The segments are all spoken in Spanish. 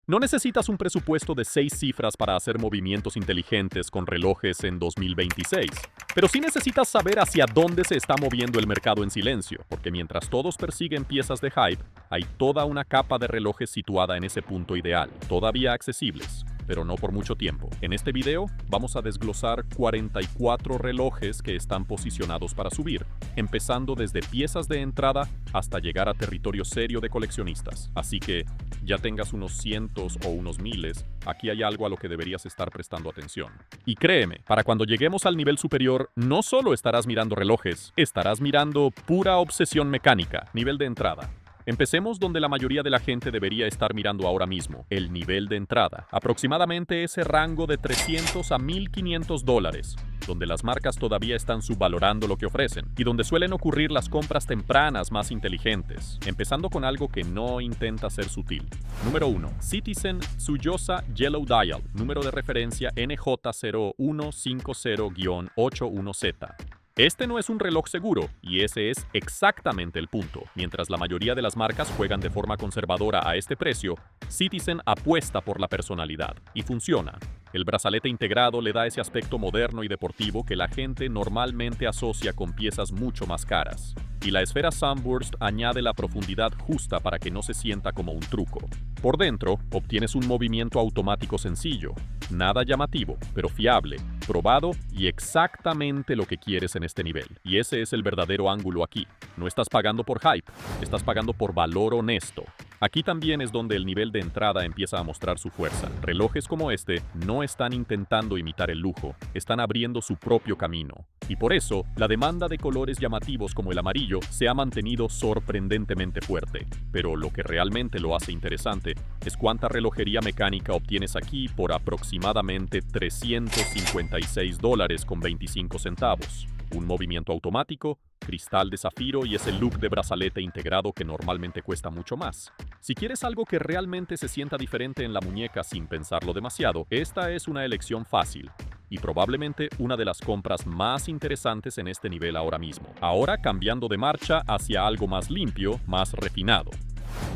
No necesitas un presupuesto de 6 cifras para hacer movimientos inteligentes con relojes en 2026, pero sí necesitas saber hacia dónde se está moviendo el mercado en silencio, porque mientras todos persiguen piezas de hype, hay toda una capa de relojes situada en ese punto ideal, todavía accesibles, pero no por mucho tiempo. En este video vamos a desglosar 44 relojes que están posicionados para subir, empezando desde piezas de entrada hasta llegar a territorio serio de coleccionistas. Así que, ya tengas unos cientos o unos miles, aquí hay algo a lo que deberías estar prestando atención. Y créeme, para cuando lleguemos al nivel superior, no solo estarás mirando relojes, estarás mirando pura obsesión mecánica, nivel de entrada. Empecemos donde la mayoría de la gente debería estar mirando ahora mismo, el nivel de entrada. Aproximadamente ese rango de $300 a $1,500, donde las marcas todavía están subvalorando lo que ofrecen y donde suelen ocurrir las compras tempranas más inteligentes, empezando con algo que no intenta ser sutil. Número 1. Citizen Tsuyosa Yellow Dial, número de referencia NJ0150-81Z. Este no es un reloj seguro, y ese es exactamente el punto. Mientras la mayoría de las marcas juegan de forma conservadora a este precio, Citizen apuesta por la personalidad, y funciona. El brazalete integrado le da ese aspecto moderno y deportivo que la gente normalmente asocia con piezas mucho más caras. Y la esfera Sunburst añade la profundidad justa para que no se sienta como un truco. Por dentro, obtienes un movimiento automático sencillo, nada llamativo, pero fiable, probado y exactamente lo que quieres en este nivel. Y ese es el verdadero ángulo aquí. No estás pagando por hype, estás pagando por valor honesto. Aquí también es donde el nivel de entrada empieza a mostrar su fuerza. Relojes como este no están intentando imitar el lujo, están abriendo su propio camino. Y por eso, la demanda de colores llamativos como el amarillo se ha mantenido sorprendentemente fuerte. Pero lo que realmente lo hace interesante es cuánta relojería mecánica obtienes aquí por aproximadamente $356.25. Un movimiento automático, cristal de zafiro y ese look de brazalete integrado que normalmente cuesta mucho más. Si quieres algo que realmente se sienta diferente en la muñeca sin pensarlo demasiado, esta es una elección fácil y probablemente una de las compras más interesantes en este nivel ahora mismo. Ahora cambiando de marcha hacia algo más limpio, más refinado.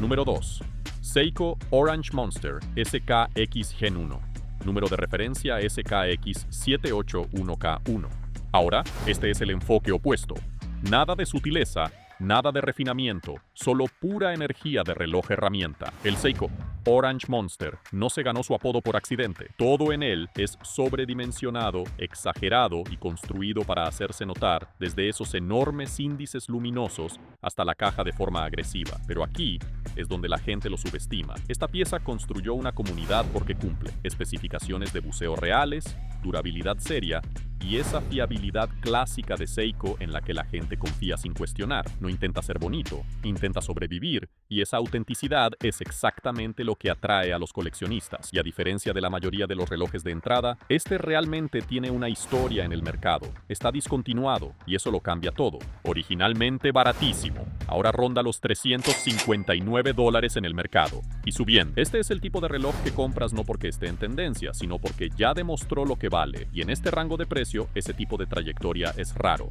Número 2. Seiko Orange Monster SKX Gen 1. Número de referencia SKX781K1. Ahora, este es el enfoque opuesto. Nada de sutileza, nada de refinamiento, solo pura energía de reloj herramienta. El Seiko Orange Monster no se ganó su apodo por accidente. Todo en él es sobredimensionado, exagerado y construido para hacerse notar, desde esos enormes índices luminosos hasta la caja de forma agresiva. Pero aquí es donde la gente lo subestima. Esta pieza construyó una comunidad porque cumple especificaciones de buceo reales, durabilidad seria y esa fiabilidad clásica de Seiko en la que la gente confía sin cuestionar. No intenta ser bonito, intenta sobrevivir, y esa autenticidad es exactamente lo que atrae a los coleccionistas. Y a diferencia de la mayoría de los relojes de entrada, este realmente tiene una historia en el mercado. Está discontinuado, y eso lo cambia todo. Originalmente baratísimo, ahora ronda los $359 en el mercado. Y subiendo. Este es el tipo de reloj que compras no porque esté en tendencia, sino porque ya demostró lo que vale, y en este rango de precio, ese tipo de trayectoria es raro.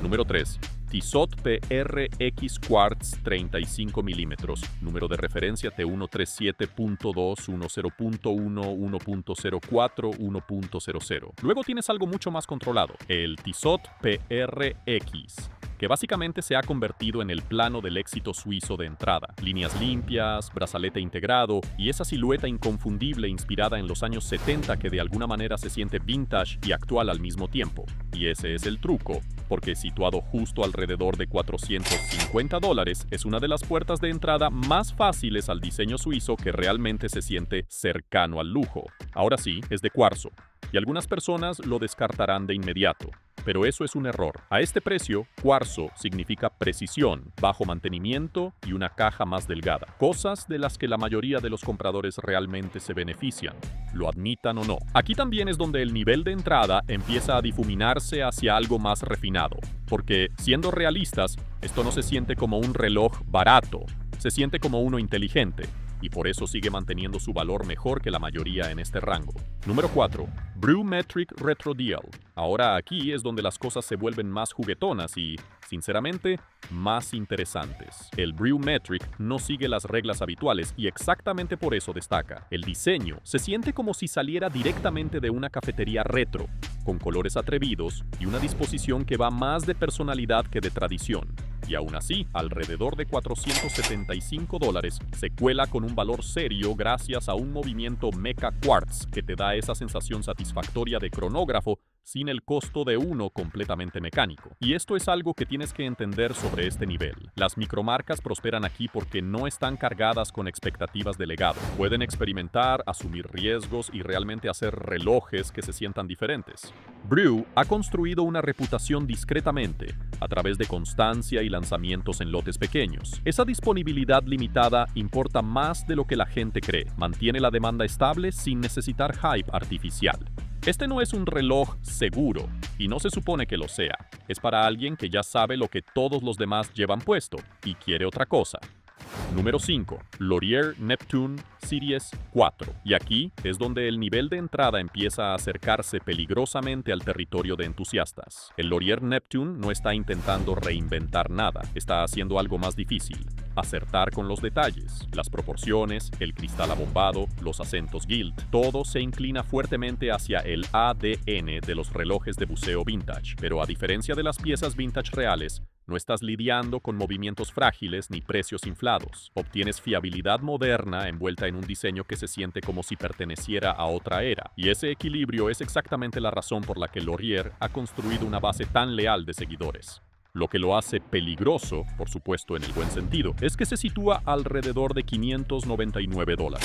Número 3. Tissot PRX Quartz 35 mm, número de referencia T137.2, 10.1, 1.04, 1.00. Luego tienes algo mucho más controlado, el Tissot PRX, que básicamente se ha convertido en el plano del éxito suizo de entrada. Líneas limpias, brazalete integrado y esa silueta inconfundible inspirada en los años 70 que de alguna manera se siente vintage y actual al mismo tiempo. Y ese es el truco, porque situado justo alrededor de $450 es una de las puertas de entrada más fáciles al diseño suizo que realmente se siente cercano al lujo. Ahora sí, es de cuarzo, y algunas personas lo descartarán de inmediato. Pero eso es un error. A este precio, cuarzo significa precisión, bajo mantenimiento y una caja más delgada. Cosas de las que la mayoría de los compradores realmente se benefician, lo admitan o no. Aquí también es donde el nivel de entrada empieza a difuminarse hacia algo más refinado. Porque, siendo realistas, esto no se siente como un reloj barato, se siente como uno inteligente. y por eso sigue manteniendo su valor mejor que la mayoría en este rango. Número 4. Brewmetric Retro Dial. Ahora aquí es donde las cosas se vuelven más juguetonas y, sinceramente, más interesantes. El Brewmetric no sigue las reglas habituales y exactamente por eso destaca. El diseño se siente como si saliera directamente de una cafetería retro, con colores atrevidos y una disposición que va más de personalidad que de tradición. Y aún así, alrededor de $475 se cuela con un valor serio gracias a un movimiento Mecha Quartz que te da esa sensación satisfactoria de cronógrafo sin el costo de uno completamente mecánico. Y esto es algo que tienes que entender sobre este nivel. Las micromarcas prosperan aquí porque no están cargadas con expectativas de legado. Pueden experimentar, asumir riesgos y realmente hacer relojes que se sientan diferentes. Brew ha construido una reputación discretamente, a través de constancia y lanzamientos en lotes pequeños. Esa disponibilidad limitada importa más de lo que la gente cree. Mantiene la demanda estable sin necesitar hype artificial. Este no es un reloj seguro, y no se supone que lo sea. Es para alguien que ya sabe lo que todos los demás llevan puesto, y quiere otra cosa. Número 5. Laurier Neptune Series 4. Y aquí es donde el nivel de entrada empieza a acercarse peligrosamente al territorio de entusiastas. El Laurier Neptune no está intentando reinventar nada, está haciendo algo más difícil. Acertar con los detalles, las proporciones, el cristal abombado, los acentos gilt, todo se inclina fuertemente hacia el ADN de los relojes de buceo vintage. Pero a diferencia de las piezas vintage reales, no estás lidiando con movimientos frágiles ni precios inflados. Obtienes fiabilidad moderna envuelta en un diseño que se siente como si perteneciera a otra era. Y ese equilibrio es exactamente la razón por la que Laurier ha construido una base tan leal de seguidores. Lo que lo hace peligroso, por supuesto en el buen sentido, es que se sitúa alrededor de $599.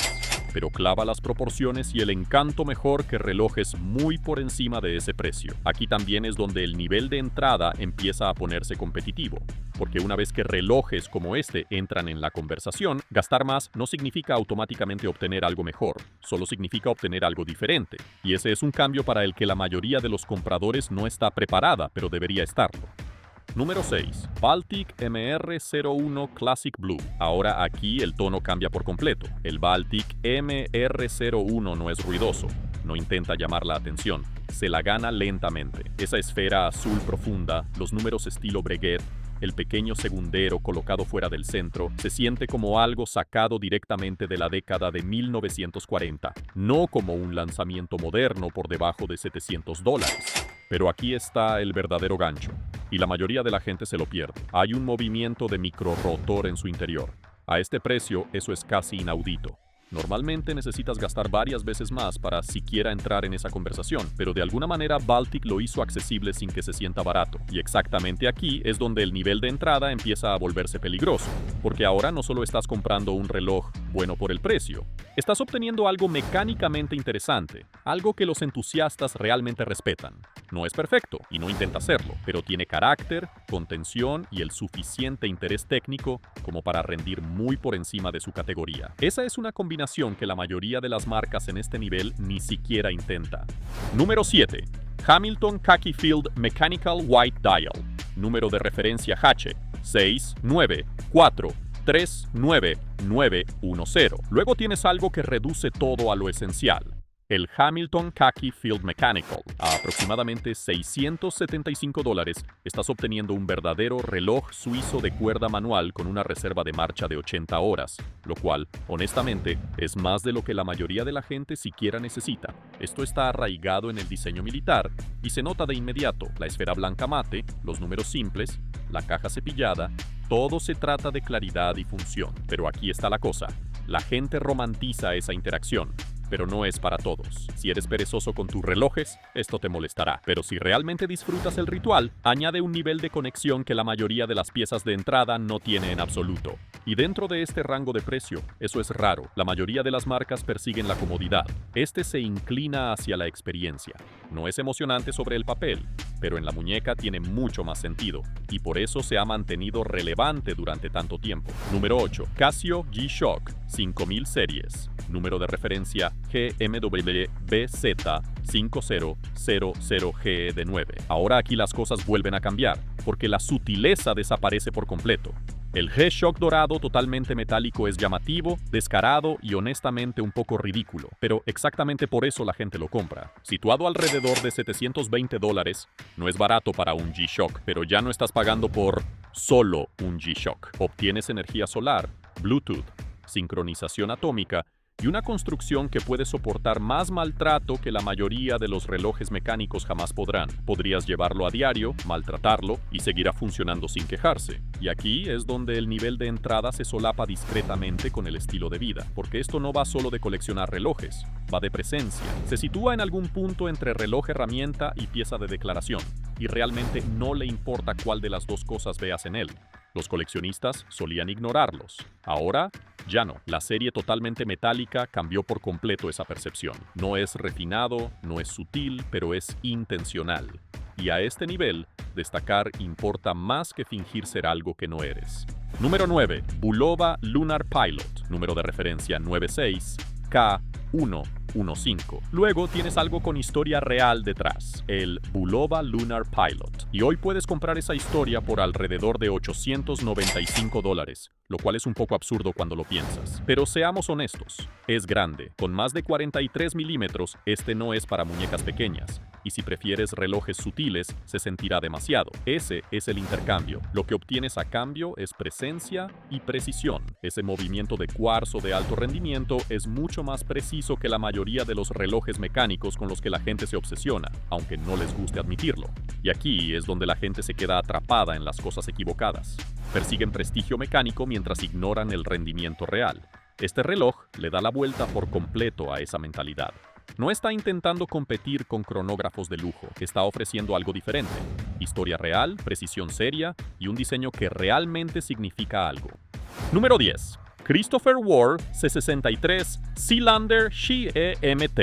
Pero clava las proporciones y el encanto mejor que relojes muy por encima de ese precio. Aquí también es donde el nivel de entrada empieza a ponerse competitivo, porque una vez que relojes como este entran en la conversación, gastar más no significa automáticamente obtener algo mejor, solo significa obtener algo diferente, y ese es un cambio para el que la mayoría de los compradores no está preparada, pero debería estarlo. Número 6. Baltic MR01 Classic Blue. Ahora aquí el tono cambia por completo. El Baltic MR01 no es ruidoso, no intenta llamar la atención, se la gana lentamente. Esa esfera azul profunda, los números estilo Breguet, el pequeño segundero colocado fuera del centro, se siente como algo sacado directamente de la década de 1940, no como un lanzamiento moderno por debajo de $700. Pero aquí está el verdadero gancho, y la mayoría de la gente se lo pierde. Hay un movimiento de microrotor en su interior. A este precio, eso es casi inaudito. Normalmente necesitas gastar varias veces más para siquiera entrar en esa conversación, pero de alguna manera Baltic lo hizo accesible sin que se sienta barato. Y exactamente aquí es donde el nivel de entrada empieza a volverse peligroso, porque ahora no solo estás comprando un reloj bueno por el precio, estás obteniendo algo mecánicamente interesante, algo que los entusiastas realmente respetan. No es perfecto y no intenta hacerlo, pero tiene carácter, contención y el suficiente interés técnico como para rendir muy por encima de su categoría. Esa es una combinación que la mayoría de las marcas en este nivel ni siquiera intenta. Número 7. Hamilton Khaki Field Mechanical White Dial. Número de referencia H 6943910. Luego tienes algo que reduce todo a lo esencial. El Hamilton Khaki Field Mechanical. A aproximadamente $675 estás obteniendo un verdadero reloj suizo de cuerda manual con una reserva de marcha de 80 horas, lo cual, honestamente, es más de lo que la mayoría de la gente siquiera necesita. Esto está arraigado en el diseño militar y se nota de inmediato. La esfera blanca mate, los números simples, la caja cepillada, todo se trata de claridad y función. Pero aquí está la cosa. La gente romantiza esa interacción, pero no es para todos. Si eres perezoso con tus relojes, esto te molestará. Pero si realmente disfrutas el ritual, añade un nivel de conexión que la mayoría de las piezas de entrada no tiene en absoluto. Y dentro de este rango de precio, eso es raro. La mayoría de las marcas persiguen la comodidad. Este se inclina hacia la experiencia. No es emocionante sobre el papel, pero en la muñeca tiene mucho más sentido, y por eso se ha mantenido relevante durante tanto tiempo. Número 8. Casio G-Shock 5000 series. Número de referencia GMWBZ5000GE de 9. Ahora aquí las cosas vuelven a cambiar, porque la sutileza desaparece por completo. El G-Shock dorado totalmente metálico es llamativo, descarado y honestamente un poco ridículo, pero exactamente por eso la gente lo compra. Situado alrededor de $720, no es barato para un G-Shock, pero ya no estás pagando por solo un G-Shock. Obtienes energía solar, Bluetooth, sincronización atómica y una construcción que puede soportar más maltrato que la mayoría de los relojes mecánicos jamás podrán. Podrías llevarlo a diario, maltratarlo y seguirá funcionando sin quejarse. Y aquí es donde el nivel de entrada se solapa discretamente con el estilo de vida, porque esto no va solo de coleccionar relojes, va de presencia. Se sitúa en algún punto entre reloj herramienta y pieza de declaración, y realmente no le importa cuál de las dos cosas veas en él. Los coleccionistas solían ignorarlos. Ahora, ya no. La serie totalmente metálica cambió por completo esa percepción. No es refinado, no es sutil, pero es intencional. Y a este nivel, destacar importa más que fingir ser algo que no eres. Número 9. Bulova Lunar Pilot. Número de referencia 96K115. Luego tienes algo con historia real detrás, el Bulova Lunar Pilot. Y hoy puedes comprar esa historia por alrededor de $895, lo cual es un poco absurdo cuando lo piensas. Pero seamos honestos, es grande. Con más de 43 milímetros, este no es para muñecas pequeñas. Y si prefieres relojes sutiles, se sentirá demasiado. Ese es el intercambio. Lo que obtienes a cambio es presencia y precisión. Ese movimiento de cuarzo de alto rendimiento es mucho más preciso que la mayoría de los relojes mecánicos con los que la gente se obsesiona, aunque no les guste admitirlo. Y aquí es donde la gente se queda atrapada en las cosas equivocadas. Persiguen prestigio mecánico mientras ignoran el rendimiento real. Este reloj le da la vuelta por completo a esa mentalidad. No está intentando competir con cronógrafos de lujo, está ofreciendo algo diferente. Historia real, precisión seria y un diseño que realmente significa algo. Número 10. Christopher Ward C63 Sealander XEMT.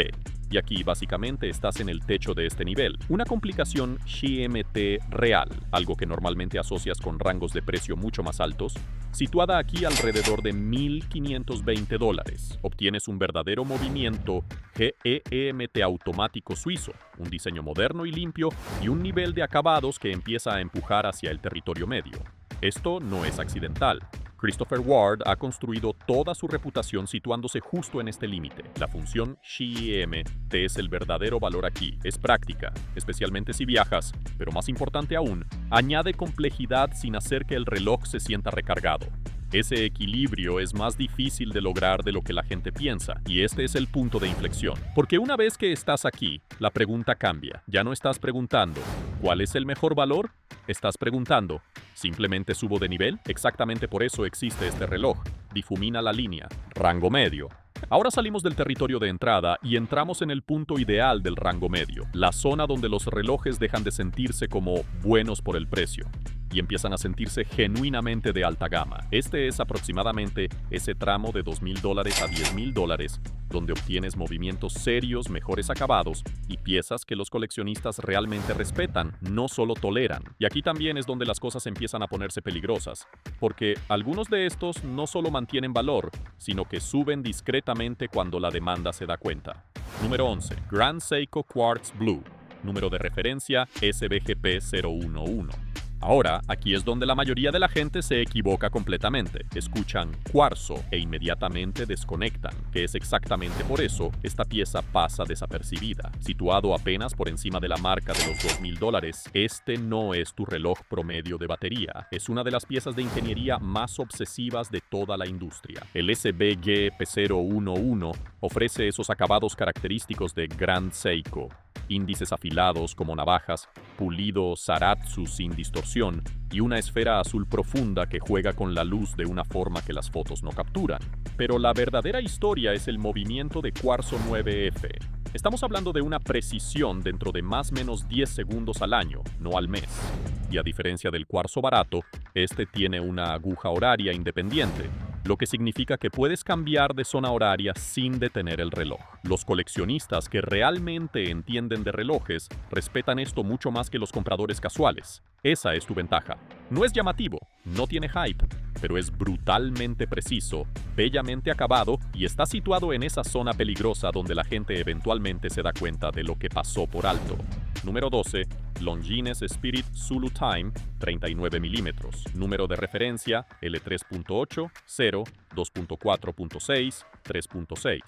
Y aquí básicamente estás en el techo de este nivel. Una complicación XEMT real, algo que normalmente asocias con rangos de precio mucho más altos, situada aquí alrededor de $1,520. Obtienes un verdadero movimiento GEMT automático suizo, un diseño moderno y limpio y un nivel de acabados que empieza a empujar hacia el territorio medio. Esto no es accidental. Christopher Ward ha construido toda su reputación situándose justo en este límite. La función XEMT es el verdadero valor aquí. Es práctica, especialmente si viajas, pero más importante aún, añade complejidad sin hacer que el reloj se sienta recargado. Ese equilibrio es más difícil de lograr de lo que la gente piensa, y este es el punto de inflexión. Porque una vez que estás aquí, la pregunta cambia. Ya no estás preguntando, ¿cuál es el mejor valor? Estás preguntando, ¿simplemente subo de nivel? Exactamente por eso existe este reloj. Difumina la línea. Rango medio. Ahora salimos del territorio de entrada y entramos en el punto ideal del rango medio, la zona donde los relojes dejan de sentirse como buenos por el precio y empiezan a sentirse genuinamente de alta gama. Este es aproximadamente ese tramo de $2,000 a $10,000, donde obtienes movimientos serios, mejores acabados y piezas que los coleccionistas realmente respetan, no solo toleran. Y aquí también es donde las cosas empiezan a ponerse peligrosas, porque algunos de estos no solo mantienen valor, sino que suben discretamente cuando la demanda se da cuenta. Número 11. Grand Seiko Quartz Blue. Número de referencia SBGP 011. Ahora, aquí es donde la mayoría de la gente se equivoca completamente. Escuchan cuarzo e inmediatamente desconectan, que es exactamente por eso esta pieza pasa desapercibida. Situado apenas por encima de la marca de los $2,000, este no es tu reloj promedio de batería. Es una de las piezas de ingeniería más obsesivas de toda la industria. El SBGP 011 ofrece esos acabados característicos de Grand Seiko. Índices afilados como navajas, pulido Zaratsu sin distorsión y una esfera azul profunda que juega con la luz de una forma que las fotos no capturan. Pero la verdadera historia es el movimiento de cuarzo 9F. Estamos hablando de una precisión dentro de más o menos 10 segundos al año, no al mes. Y a diferencia del cuarzo barato, este tiene una aguja horaria independiente, lo que significa que puedes cambiar de zona horaria sin detener el reloj. Los coleccionistas que realmente entienden de relojes respetan esto mucho más que los compradores casuales. Esa es tu ventaja. No es llamativo, no tiene hype, pero es brutalmente preciso, bellamente acabado y está situado en esa zona peligrosa donde la gente eventualmente se da cuenta de lo que pasó por alto. Número 12, Longines Spirit Zulu Time 39 mm. Número de referencia L3.8, 0, 2.4.6, 3.6.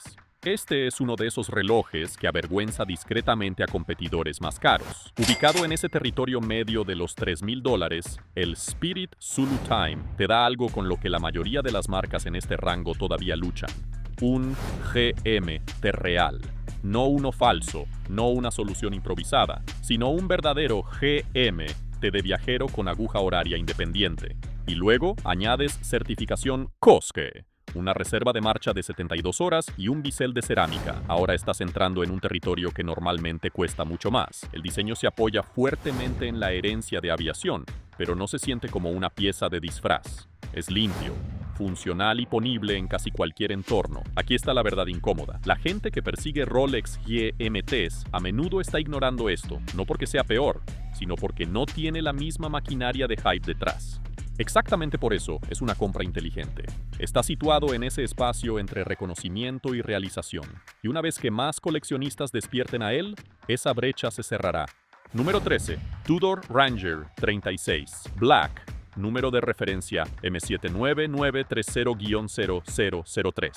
Este es uno de esos relojes que avergüenza discretamente a competidores más caros. Ubicado en ese territorio medio de los $3,000, el Spirit Zulu Time te da algo con lo que la mayoría de las marcas en este rango todavía luchan. Un GMT real. No uno falso, no una solución improvisada, sino un verdadero GMT de viajero con aguja horaria independiente. Y luego añades certificación COSC, una reserva de marcha de 72 horas y un bisel de cerámica. Ahora estás entrando en un territorio que normalmente cuesta mucho más. El diseño se apoya fuertemente en la herencia de aviación, pero no se siente como una pieza de disfraz. Es limpio, funcional y ponible en casi cualquier entorno. Aquí está la verdad incómoda. La gente que persigue Rolex GMTs a menudo está ignorando esto, no porque sea peor, sino porque no tiene la misma maquinaria de hype detrás. Exactamente por eso es una compra inteligente. Está situado en ese espacio entre reconocimiento y realización. Y una vez que más coleccionistas despierten a él, esa brecha se cerrará. Número 13. Tudor Ranger 36 Black. Número de referencia M79930-0003.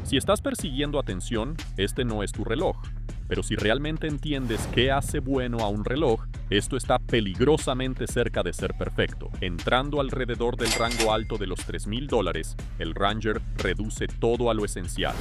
Si estás persiguiendo atención, este no es tu reloj. Pero si realmente entiendes qué hace bueno a un reloj, esto está peligrosamente cerca de ser perfecto. Entrando alrededor del rango alto de los $3,000, el Ranger reduce todo a lo esencial.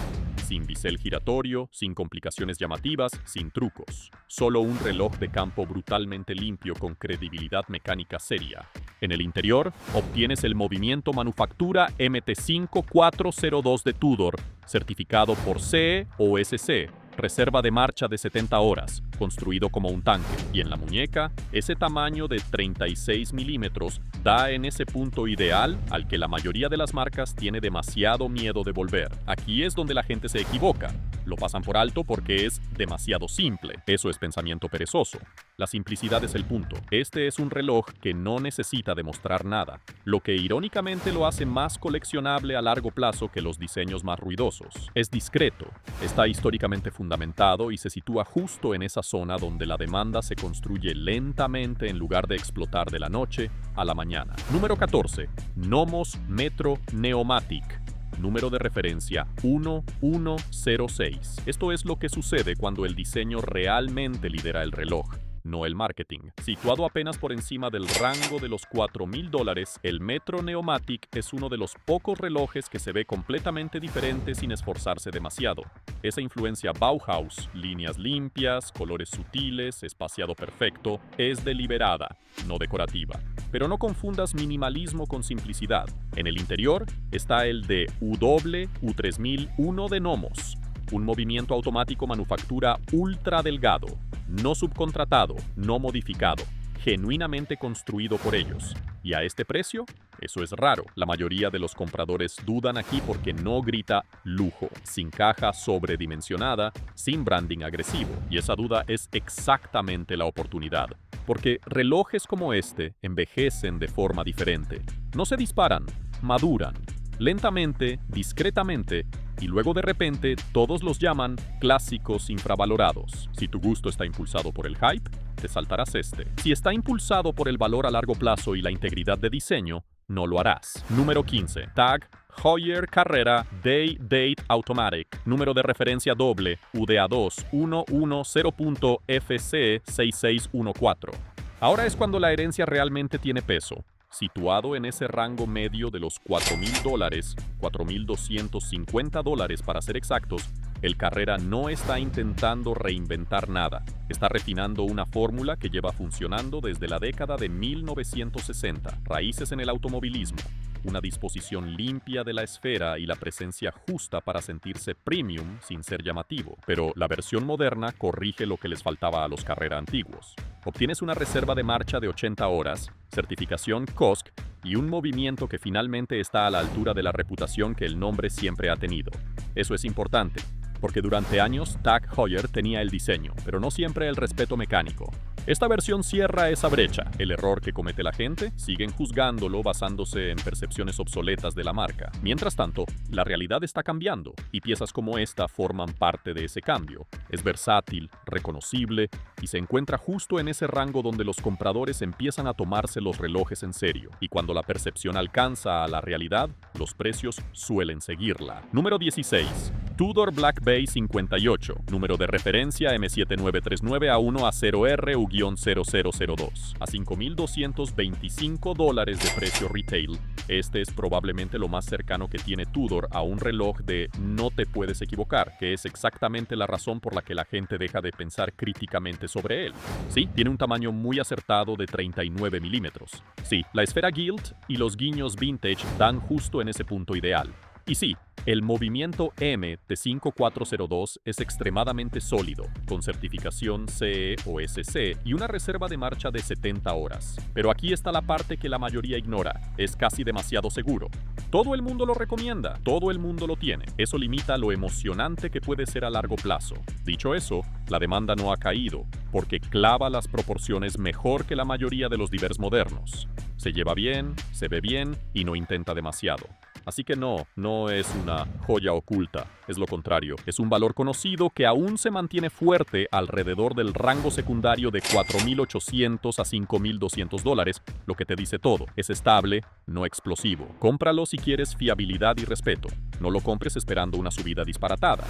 Sin bisel giratorio, sin complicaciones llamativas, sin trucos. Solo un reloj de campo brutalmente limpio con credibilidad mecánica seria. En el interior, obtienes el movimiento manufactura MT5402 de Tudor, certificado por CE o SC. Reserva de marcha de 70 horas, construido como un tanque, y en la muñeca, ese tamaño de 36 milímetros da en ese punto ideal al que la mayoría de las marcas tiene demasiado miedo de volver. Aquí es donde la gente se equivoca. Lo pasan por alto porque es demasiado simple. Eso es pensamiento perezoso. La simplicidad es el punto. Este es un reloj que no necesita demostrar nada, lo que irónicamente lo hace más coleccionable a largo plazo que los diseños más ruidosos. Es discreto, está históricamente fundamentado y se sitúa justo en esa zona donde la demanda se construye lentamente en lugar de explotar de la noche a la mañana. Número 14. Nomos Metro Neomatic. Número de referencia 1106. Esto es lo que sucede cuando el diseño realmente lidera el reloj, no el marketing. Situado apenas por encima del rango de los $4,000, el Metro Neomatic es uno de los pocos relojes que se ve completamente diferente sin esforzarse demasiado. Esa influencia Bauhaus, líneas limpias, colores sutiles, espaciado perfecto, es deliberada, no decorativa. Pero no confundas minimalismo con simplicidad. En el interior está el de UW-U3001 de Nomos, un movimiento automático manufactura ultra delgado, no subcontratado, no modificado, genuinamente construido por ellos. ¿Y a este precio? Eso es raro. La mayoría de los compradores dudan aquí porque no grita lujo, sin caja sobredimensionada, sin branding agresivo. Y esa duda es exactamente la oportunidad. Porque relojes como este envejecen de forma diferente. No se disparan, maduran. Lentamente, discretamente, y luego de repente todos los llaman clásicos infravalorados. Si tu gusto está impulsado por el hype, te saltarás este. Si está impulsado por el valor a largo plazo y la integridad de diseño, no lo harás. Número 15. TAG Heuer Carrera Day Date Automatic. Número de referencia doble UDA2 110.FC6614. Ahora es cuando la herencia realmente tiene peso. Situado en ese rango medio de los $4,000, $4,250 para ser exactos, el Carrera no está intentando reinventar nada. Está refinando una fórmula que lleva funcionando desde la década de 1960. Raíces en el automovilismo, una disposición limpia de la esfera y la presencia justa para sentirse premium sin ser llamativo. Pero la versión moderna corrige lo que les faltaba a los Carrera antiguos. Obtienes una reserva de marcha de 80 horas, certificación COSC y un movimiento que finalmente está a la altura de la reputación que el nombre siempre ha tenido. Eso es importante, porque durante años TAG Heuer tenía el diseño, pero no siempre el respeto mecánico. Esta versión cierra esa brecha. El error que comete la gente, siguen juzgándolo basándose en percepciones obsoletas de la marca. Mientras tanto, la realidad está cambiando y piezas como esta forman parte de ese cambio. Es versátil, reconocible y se encuentra justo en ese rango donde los compradores empiezan a tomarse los relojes en serio. Y cuando la percepción alcanza a la realidad, los precios suelen seguirla. Número 16. Tudor Black Bay 58, número de referencia M7939A1A0R-U-0002, a $5,225 de precio retail. Este es probablemente lo más cercano que tiene Tudor a un reloj de no te puedes equivocar, que es exactamente la razón por la que la gente deja de pensar críticamente sobre él. Sí, tiene un tamaño muy acertado de 39 milímetros. Sí, la esfera gilt y los guiños vintage dan justo en ese punto ideal. Y sí, el movimiento M de 5402 es extremadamente sólido, con certificación CE o SC y una reserva de marcha de 70 horas. Pero aquí está la parte que la mayoría ignora, es casi demasiado seguro. Todo el mundo lo recomienda, todo el mundo lo tiene. Eso limita lo emocionante que puede ser a largo plazo. Dicho eso, la demanda no ha caído, porque clava las proporciones mejor que la mayoría de los divers modernos. Se lleva bien, se ve bien y no intenta demasiado. Así que no es una joya oculta, es lo contrario, es un valor conocido que aún se mantiene fuerte alrededor del rango secundario de $4,800 a $5,200, lo que te dice todo, es estable, no explosivo. Cómpralo si quieres fiabilidad y respeto, no lo compres esperando una subida disparatada.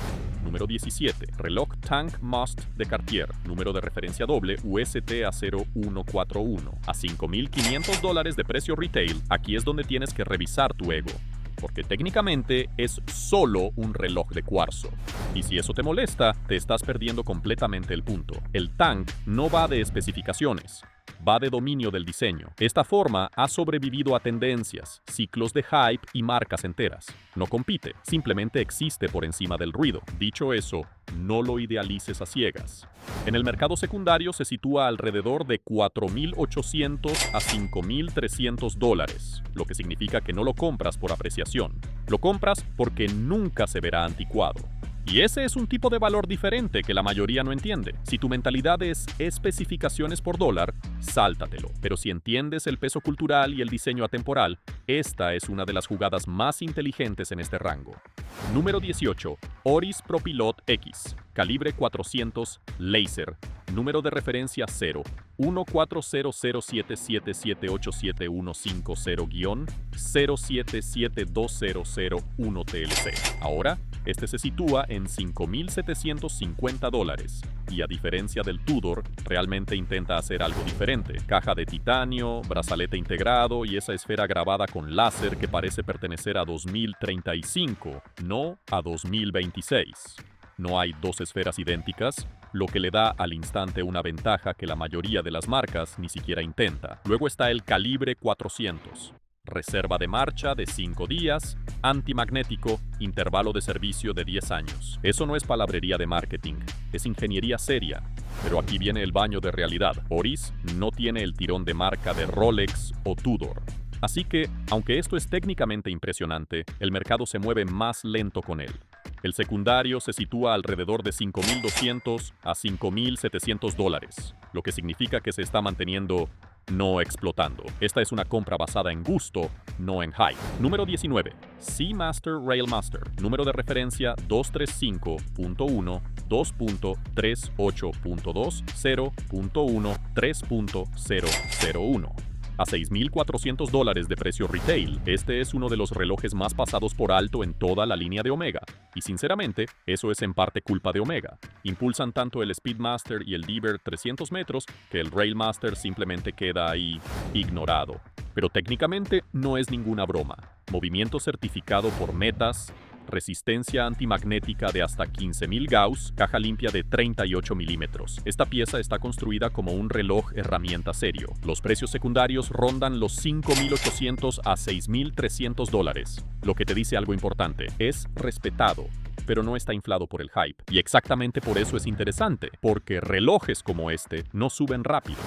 Número 17. Reloj Tank Must de Cartier, número de referencia doble UST-A0141, a $5,500 de precio retail. Aquí es donde tienes que revisar tu ego, porque técnicamente es solo un reloj de cuarzo. Y si eso te molesta, te estás perdiendo completamente el punto. El Tank no va de especificaciones, va de dominio del diseño. Esta forma ha sobrevivido a tendencias, ciclos de hype y marcas enteras. No compite, simplemente existe por encima del ruido. Dicho eso, no lo idealices a ciegas. En el mercado secundario se sitúa alrededor de $4,800 a $5,300, lo que significa que no lo compras por apreciación. Lo compras porque nunca se verá anticuado. Y ese es un tipo de valor diferente que la mayoría no entiende. Si tu mentalidad es especificaciones por dólar, sáltatelo. Pero si entiendes el peso cultural y el diseño atemporal, esta es una de las jugadas más inteligentes en este rango. Número 18. Oris ProPilot X, calibre 400, laser, número de referencia 0, 140077780-0772001TLC. Ahora, este se sitúa en $5,750 y a diferencia del Tudor, realmente intenta hacer algo diferente. Caja de titanio, brazalete integrado y esa esfera grabada con láser que parece pertenecer a 2035, no a 2026. No hay dos esferas idénticas, lo que le da al instante una ventaja que la mayoría de las marcas ni siquiera intenta. Luego está el calibre 400. Reserva de marcha de 5 días, antimagnético, intervalo de servicio de 10 años. Eso no es palabrería de marketing, es ingeniería seria. Pero aquí viene el baño de realidad. Oris no tiene el tirón de marca de Rolex o Tudor. Así que, aunque esto es técnicamente impresionante, el mercado se mueve más lento con él. El secundario se sitúa alrededor de $5,200 a $5,700, lo que significa que se está manteniendo no explotando. Esta es una compra basada en gusto, no en hype. Número 19. Seamaster Railmaster. Número de referencia 235.1, 2.38.2, 0.1, 3.001. A $6,400 de precio retail, este es uno de los relojes más pasados por alto en toda la línea de Omega. Y sinceramente, eso es en parte culpa de Omega. Impulsan tanto el Speedmaster y el Diver 300 metros que el Railmaster simplemente queda ahí ignorado. Pero técnicamente no es ninguna broma. Movimiento certificado por Metas, resistencia antimagnética de hasta 15,000 Gauss, caja limpia de 38 milímetros. Esta pieza está construida como un reloj herramienta serio. Los precios secundarios rondan los $5,800 a $6,300, lo que te dice algo importante. Es respetado, pero no está inflado por el hype. Y exactamente por eso es interesante, porque relojes como este no suben rápido.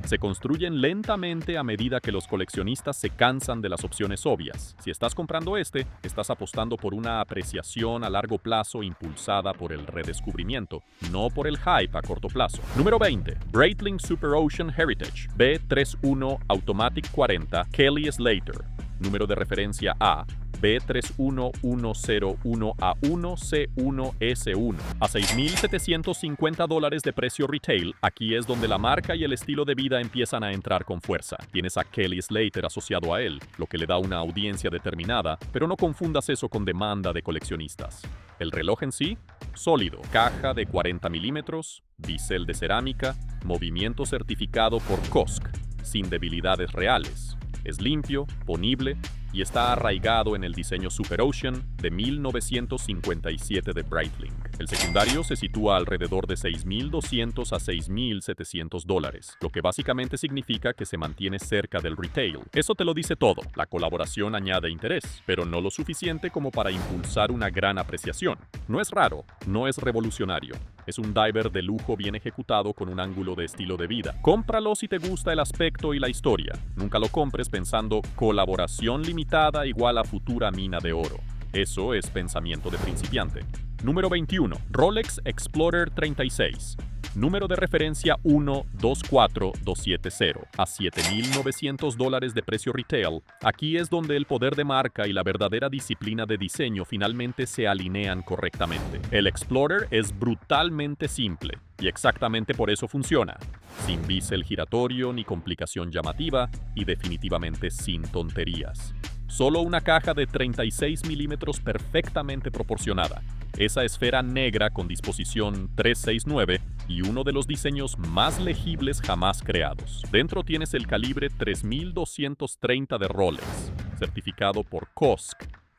Se construyen lentamente a medida que los coleccionistas se cansan de las opciones obvias. Si estás comprando este, estás apostando por una apreciación a largo plazo impulsada por el redescubrimiento, no por el hype a corto plazo. Número 20. Breitling Super Ocean Heritage B31 Automatic 40 Kelly Slater. Número de referencia A B31101A1C1S1 a $6,750 de precio retail. Aquí es donde la marca y el estilo de vida empiezan a entrar con fuerza. Tienes a Kelly Slater asociado a él, lo que le da una audiencia determinada, pero no confundas eso con demanda de coleccionistas. El reloj en sí, sólido, caja de 40 milímetros, bisel de cerámica, movimiento certificado por COSC, sin debilidades reales. Es limpio, ponible y está arraigado en el diseño Super Ocean de 1957 de Breitling. El secundario se sitúa alrededor de $6,200 a $6,700, lo que básicamente significa que se mantiene cerca del retail. Eso te lo dice todo. La colaboración añade interés, pero no lo suficiente como para impulsar una gran apreciación. No es raro, no es revolucionario. Es un diver de lujo bien ejecutado con un ángulo de estilo de vida. Cómpralo si te gusta el aspecto y la historia. Nunca lo compres pensando colaboración limitada igual a futura mina de oro. Eso es pensamiento de principiante. Número 21. Rolex Explorer 36. Número de referencia 124270 a $7,900 de precio retail. Aquí es donde el poder de marca y la verdadera disciplina de diseño finalmente se alinean correctamente. El Explorer es brutalmente simple y exactamente por eso funciona. Sin bisel giratorio ni complicación llamativa y definitivamente sin tonterías. Solo una caja de 36 milímetros perfectamente proporcionada. Esa esfera negra con disposición 369 y uno de los diseños más legibles jamás creados. Dentro tienes el calibre 3230 de Rolex, certificado por COSC,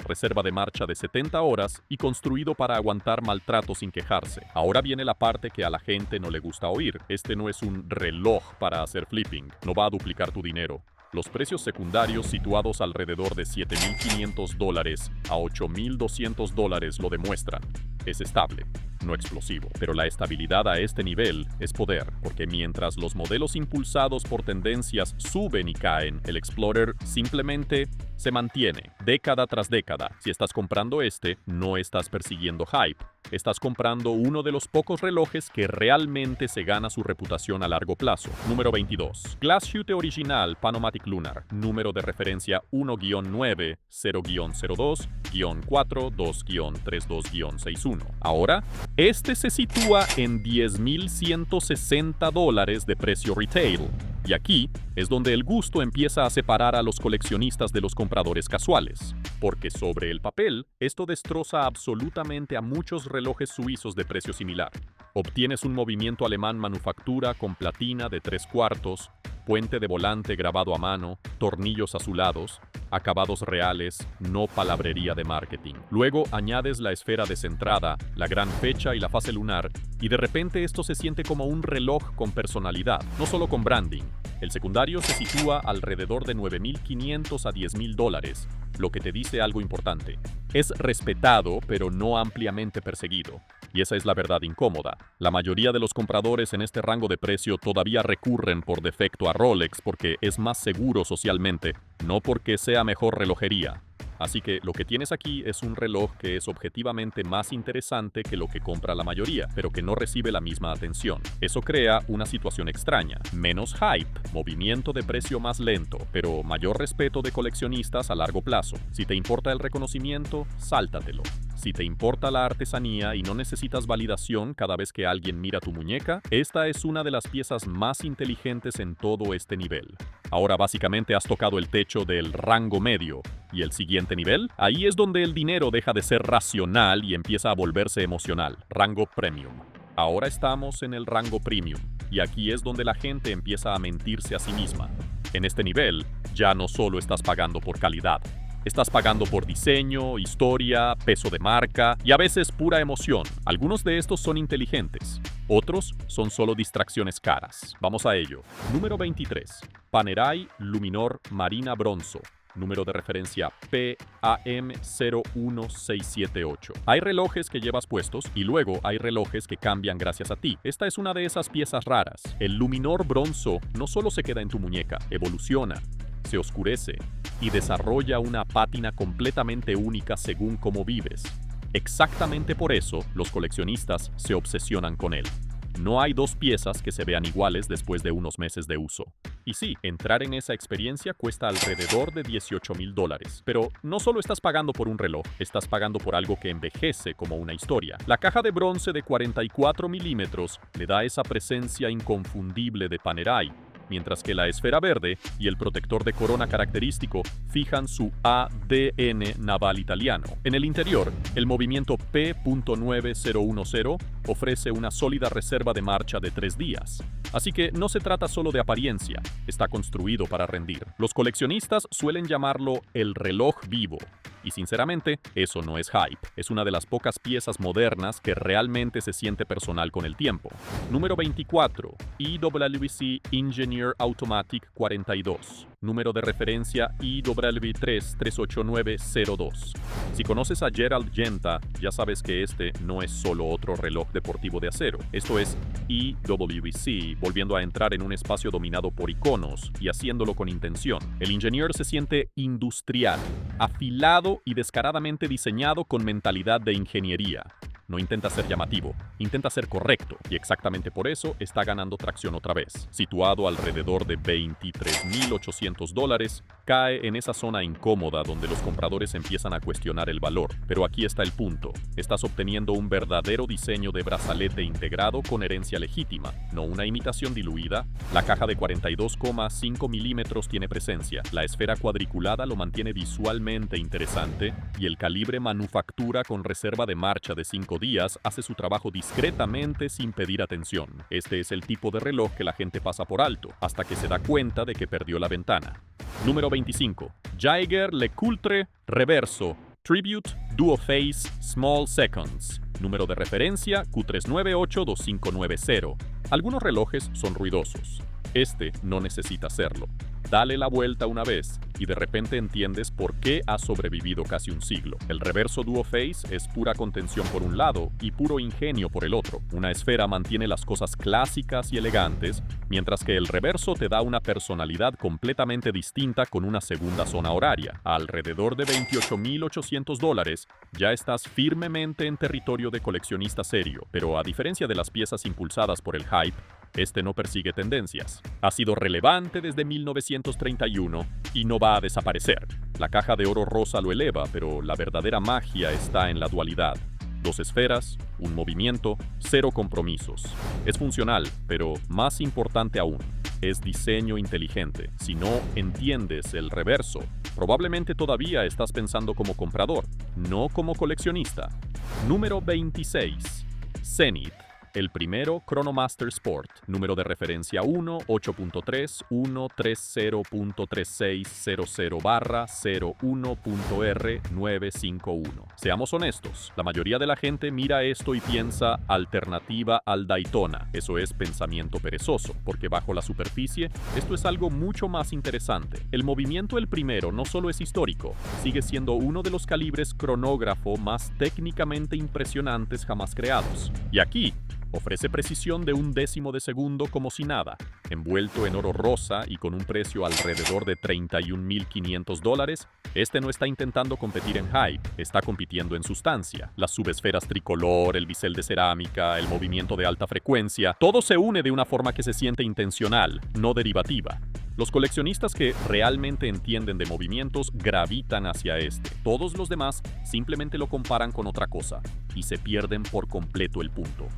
reserva de marcha de 70 horas y construido para aguantar maltrato sin quejarse. Ahora viene la parte que a la gente no le gusta oír. Este no es un reloj para hacer flipping, no va a duplicar tu dinero. Los precios secundarios situados alrededor de $7,500 a $8,200 lo demuestran. Es estable, no explosivo. Pero la estabilidad a este nivel es poder, porque mientras los modelos impulsados por tendencias suben y caen, el Explorer simplemente se mantiene, década tras década. Si estás comprando este, no estás persiguiendo hype. Estás comprando uno de los pocos relojes que realmente se gana su reputación a largo plazo. Número 22. Glashütte original Panomatic Lunar. Número de referencia 1-9-0-02-4-2-32-61. Ahora, este se sitúa en $10,160 de precio retail. Y aquí es donde el gusto empieza a separar a los coleccionistas de los compradores casuales. Porque sobre el papel, esto destroza absolutamente a muchos relojes suizos de precio similar. Obtienes un movimiento alemán manufactura con platina de 3/4, puente de volante grabado a mano, tornillos azulados, acabados reales, no palabrería de marketing. Luego añades la esfera descentrada, la gran fecha y la fase lunar, y de repente esto se siente como un reloj con personalidad, no solo con branding. El secundario se sitúa alrededor de $9,500 a $10,000, lo que te dice algo importante. Es respetado, pero no ampliamente perseguido. Y esa es la verdad incómoda. La mayoría de los compradores en este rango de precio todavía recurren por defecto a Rolex porque es más seguro socialmente, no porque sea mejor relojería. Así que lo que tienes aquí es un reloj que es objetivamente más interesante que lo que compra la mayoría, pero que no recibe la misma atención. Eso crea una situación extraña. Menos hype, movimiento de precio más lento, pero mayor respeto de coleccionistas a largo plazo. Si te importa el reconocimiento, sáltatelo. Si te importa la artesanía y no necesitas validación cada vez que alguien mira tu muñeca, esta es una de las piezas más inteligentes en todo este nivel. Ahora básicamente has tocado el techo del rango medio. ¿Y el siguiente nivel? Ahí es donde el dinero deja de ser racional y empieza a volverse emocional. Rango premium. Ahora estamos en el rango premium. Y aquí es donde la gente empieza a mentirse a sí misma. En este nivel, ya no solo estás pagando por calidad. Estás pagando por diseño, historia, peso de marca y a veces pura emoción. Algunos de estos son inteligentes. Otros son solo distracciones caras. Vamos a ello. Número 23. Panerai Luminor Marina Bronzo. número de referencia PAM01678. Hay relojes que llevas puestos y luego hay relojes que cambian gracias a ti. Esta es una de esas piezas raras. El Luminor Bronzo no solo se queda en tu muñeca, evoluciona, se oscurece y desarrolla una pátina completamente única según cómo vives. Exactamente por eso los coleccionistas se obsesionan con él. No hay dos piezas que se vean iguales después de unos meses de uso. Y sí, entrar en esa experiencia cuesta alrededor de $18,000. Pero no solo estás pagando por un reloj, estás pagando por algo que envejece como una historia. La caja de bronce de 44 milímetros le da esa presencia inconfundible de Panerai, mientras que la esfera verde y el protector de corona característico fijan su ADN naval italiano. En el interior, el movimiento P.9010 ofrece una sólida reserva de marcha de 3 días. Así que no se trata solo de apariencia, está construido para rendir. Los coleccionistas suelen llamarlo el reloj vivo. Y sinceramente, eso no es hype. Es una de las pocas piezas modernas que realmente se siente personal con el tiempo. Número 24. IWC Engineer Automatic 42. Número de referencia IW338902. Si conoces a Gerald Genta, ya sabes que este no es solo otro reloj deportivo de acero. Esto es IWC, volviendo a entrar en un espacio dominado por iconos y haciéndolo con intención. El Engineer se siente industrial, afilado y descaradamente diseñado con mentalidad de ingeniería. No intenta ser llamativo, intenta ser correcto, y exactamente por eso está ganando tracción otra vez. Situado alrededor de $23,800, cae en esa zona incómoda donde los compradores empiezan a cuestionar el valor. Pero aquí está el punto. Estás obteniendo un verdadero diseño de brazalete integrado con herencia legítima, no una imitación diluida. La caja de 42,5 milímetros tiene presencia, la esfera cuadriculada lo mantiene visualmente interesante, y el calibre manufactura con reserva de marcha de 5 días hace su trabajo discretamente sin pedir atención. Este es el tipo de reloj que la gente pasa por alto, hasta que se da cuenta de que perdió la ventana. Número 25. Jaeger LeCoultre Reverso Tribute Duo Phase Small Seconds. Número de referencia Q3982590. Algunos relojes son ruidosos. Este no necesita serlo. Dale la vuelta una vez y de repente entiendes por qué ha sobrevivido casi un siglo. El reverso Duo Phase es pura contención por un lado y puro ingenio por el otro. Una esfera mantiene las cosas clásicas y elegantes, mientras que el reverso te da una personalidad completamente distinta con una segunda zona horaria. A alrededor de $28,800 ya estás firmemente en territorio de coleccionista serio, pero a diferencia de las piezas impulsadas por el hype, este no persigue tendencias. Ha sido relevante desde 1931 y no va a desaparecer. La caja de oro rosa lo eleva, pero la verdadera magia está en la dualidad. 2 esferas, un movimiento, 0 compromisos. Es funcional, pero más importante aún, es diseño inteligente. Si no entiendes el reverso, probablemente todavía estás pensando como comprador, no como coleccionista. Número 26. Zenith. El primero, Chronomaster Sport, número de referencia 1.8.3.130.00/01.R951. Seamos honestos, la mayoría de la gente mira esto y piensa alternativa al Daytona. Eso es pensamiento perezoso, porque bajo la superficie, esto es algo mucho más interesante. El movimiento el primero no solo es histórico, sigue siendo uno de los calibres cronógrafo más técnicamente impresionantes jamás creados. Y aquí, ofrece precisión de 1/10 de segundo como si nada, envuelto en oro rosa y con un precio alrededor de $31,500. Este no está intentando competir en hype, está compitiendo en sustancia. Las subesferas tricolor, el bisel de cerámica, el movimiento de alta frecuencia, todo se une de una forma que se siente intencional, no derivativa. Los coleccionistas que realmente entienden de movimientos gravitan hacia este. Todos los demás simplemente lo comparan con otra cosa y se pierden por completo el punto.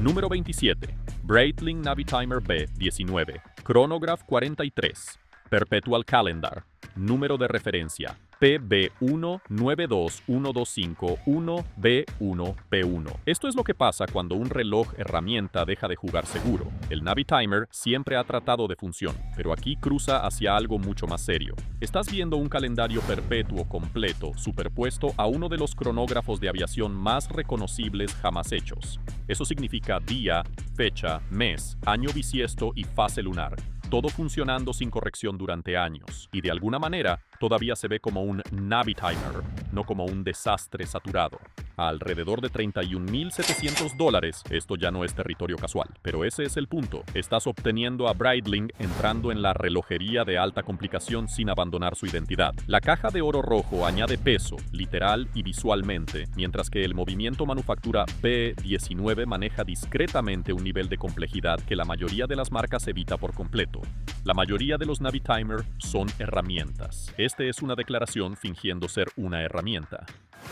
Número 27. Breitling Navitimer B19. Chronograph 43. Perpetual Calendar. Número de referencia PB192125-1B1P1. Esto es lo que pasa cuando un reloj herramienta deja de jugar seguro. El Navitimer siempre ha tratado de función, pero aquí cruza hacia algo mucho más serio. Estás viendo un calendario perpetuo completo superpuesto a uno de los cronógrafos de aviación más reconocibles jamás hechos. Eso significa día, fecha, mes, año bisiesto y fase lunar. todo funcionando sin corrección durante años, y de alguna manera todavía se ve como un Navitimer, no como un desastre saturado. A alrededor de $31,700, esto ya no es territorio casual. Pero ese es el punto. Estás obteniendo a Breitling entrando en la relojería de alta complicación sin abandonar su identidad. La caja de oro rojo añade peso, literal y visualmente, mientras que el movimiento manufactura B19 maneja discretamente un nivel de complejidad que la mayoría de las marcas evita por completo. La mayoría de los Navitimer son herramientas. Este es una declaración fingiendo ser una herramienta.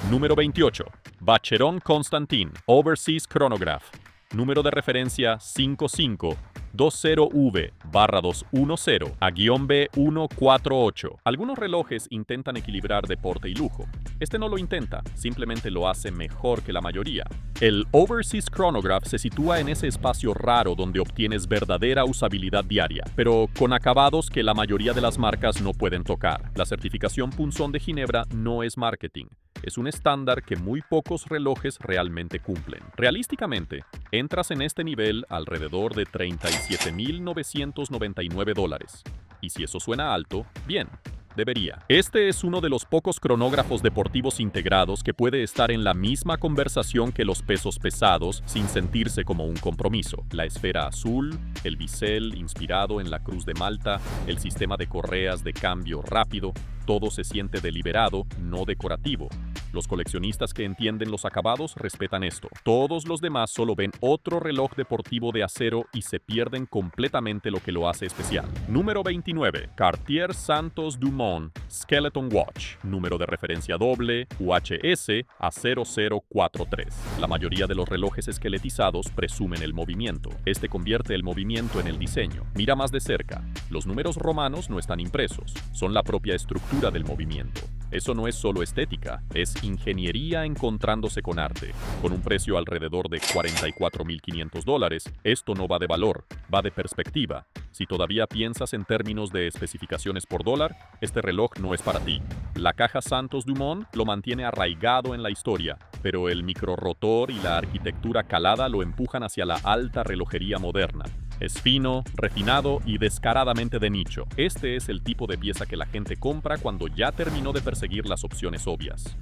Número 28. Vacheron Constantin Overseas Chronograph. Número de referencia 5520V-210A-B148. Algunos relojes intentan equilibrar deporte y lujo. Este no lo intenta, simplemente lo hace mejor que la mayoría. El Overseas Chronograph se sitúa en ese espacio raro donde obtienes verdadera usabilidad diaria, pero con acabados que la mayoría de las marcas no pueden tocar. La certificación Punzón de Ginebra no es marketing. Es un estándar que muy pocos relojes realmente cumplen. Realísticamente, entras en este nivel alrededor de $37,999. Y si eso suena alto, bien, debería. Este es uno de los pocos cronógrafos deportivos integrados que puede estar en la misma conversación que los pesos pesados sin sentirse como un compromiso. La esfera azul, el bisel inspirado en la Cruz de Malta, el sistema de correas de cambio rápido, todo se siente deliberado, no decorativo. Los coleccionistas que entienden los acabados respetan esto. Todos los demás solo ven otro reloj deportivo de acero y se pierden completamente lo que lo hace especial. Número 29. Cartier Santos Dumont Skeleton Watch. Número de referencia doble UHS A0043. La mayoría de los relojes esqueletizados presumen el movimiento. Este convierte el movimiento en el diseño. Mira más de cerca. Los números romanos no están impresos. Son la propia estructura del movimiento. Eso no es solo estética, es ingeniería encontrándose con arte. Con un precio alrededor de $44,500, esto no va de valor, va de perspectiva. Si todavía piensas en términos de especificaciones por dólar, este reloj no es para ti. La caja Santos Dumont lo mantiene arraigado en la historia, pero el microrotor y la arquitectura calada lo empujan hacia la alta relojería moderna. Es fino, refinado y descaradamente de nicho. Este es el tipo de pieza que la gente compra cuando ya terminó de perseguir las opciones obvias.